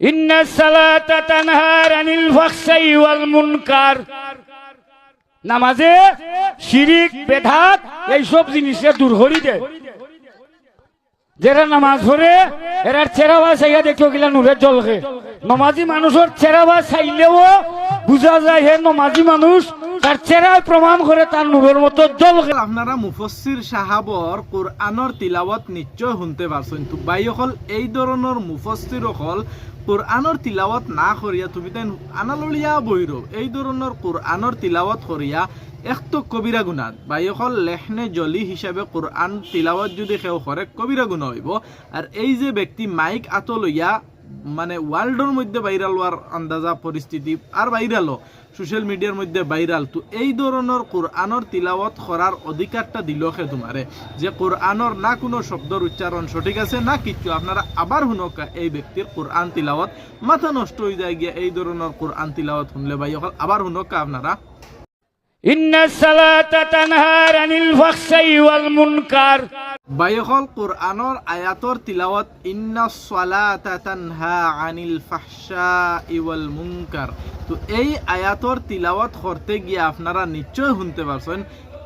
ইন্নাস সালাতা তানহা আনিল ফাহশাই ওয়াল মুনকার। নামাজে শিরিক বেদাত এইসব জিনিসে দূর করি দেয়। যারা নামাজ পড়ে এরার চেহারা চাইয়া দেখো গিলা নূরের জলকে। নমাজি মানুষের চেহারা চাইলেও বুঝা যায় হে নমাজি মানুষ, তার চেহারায় প্রমাণ করে তার নূরের মতো জলকে। আপনারা মুফাসসির সাহাবর কোরআনের তিলাওয়াত নিশ্চয় শুনতে পারছেন। তো ভাই হল এই ধরনের মুফাসসির হল কোরআনের তিলাওয়াত না করিয়া তুমি তাই আনাললিয়া বইর এই ধরনের কোরআনের তিলাওয়াত করিয়া একটু কবিরা গুণা। ভাই হল লেখনে জলি হিসাবে কোরআন তিলাওয়াত যদি কেউ করে কবিরা গুণা হইব। আর এই যে ব্যক্তি মাইক আত লইয়া মানে ওয়ার্ল্ডের মধ্যে ভাইরাল হওয়ার আন্দাজা পরিস্থিতি আর ভাইরালও সোশ্যাল মিডিয়ার মধ্যে ভাইরাল। তো এই ধরনের কোরআনের তিলাওয়াত করার অধিকারটা দিল খে তোমারে, যে কোরআনের না কোনো শব্দর উচ্চারণ সঠিক আছে না কিচ্ছু। আপনারা আবার শুনক এই ব্যক্তির কোরআন তিলাওয়াত মাথা নষ্ট হয়ে যায় গিয়া এই ধরনের কোরআন তিলাওয়াত শুনলে ভাই আবার শুনক আপনারা। ইন্নাস সালাতা তানহা আনিল ফাহশাই ওয়াল মুনকার। বাইহল কোরআনের আয়াতর তিলাওয়াত ইন্নাস সালাতা তানহা আনিল ফাহশাই ওয়াল মুনকার। তো এই আয়াতর তিলাওয়াত করতে গিয়ে আপনারা নিশ্চয় শুনতে পারছেন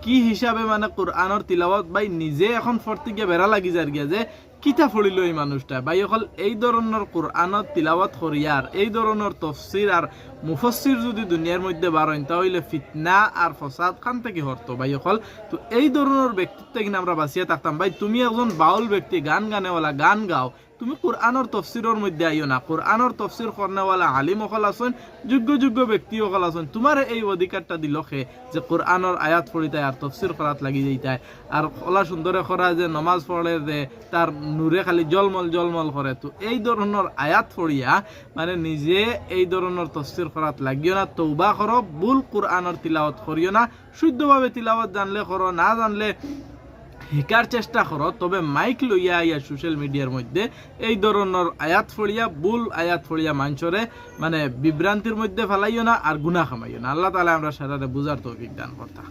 কি হিসাবে মানে কোরআনের তিলাওয়াত ভাই নিজে এখন পড়তে গিয়ে বেড়া লাগি যার গিয়া যে কিতা ফড়িল এই মানুষটা। ভাই হল এই ধরনের কোরআনের তিলাওয়াত করিয়ার এই ধরনের তফসির আর মুফাসসির যদি দুনিয়ার মধ্যে বাড়েন তাহলে ফিতনা আর ফসাদ খান থেকে হরতো ভাই হল। তো এই ধরনের ব্যক্তিত্ব কিনা আমরা বাঁচিয়ে থাকতাম। ভাই তুমি একজন বাউল ব্যক্তি, গান গানেওয়ালা, গান গাও, তুমি কোরআনের তফসিরের মধ্যে আইও না। কোরআনের তফসির করনেওয়ালা আলিম সকল আছেন, যোগ্য যোগ্য ব্যক্তি সকল আছেন। তোমার এই অধিকারটা দিল খে যে কোরআনের আয়াত পড়িতায় আর তফসির করাত লাগি যাইতায় আর কলা সুন্দরে করা যে নমাজ পড়ে যে তার নূরে খালি জলমল জলমল করে। তো এই ধরনের আয়াত পড়িয়া মানে নিজে এই ধরনের তফসির করাত লাগিও না। তওবা করো, ভুল কোরআনের তিলাওয়াত করিও না। শুদ্ধভাবে তিলাওয়াত জানলে করো, না জানলে শিকার চেষ্টা করো। তবে মাইক লইয়া আইয়া সোশ্যাল মিডিয়ার মধ্যে এই ধরনের আয়াত ফড়িয়া ভুল আয়াত ফড়িয়া মানুষরে মানে বিভ্রান্তির মধ্যে ফেলাইও না আর গুনাহ খামাইও না। আল্লাহ তাআলা আমরা সাথে বুঝার তৌফিক দান করতা।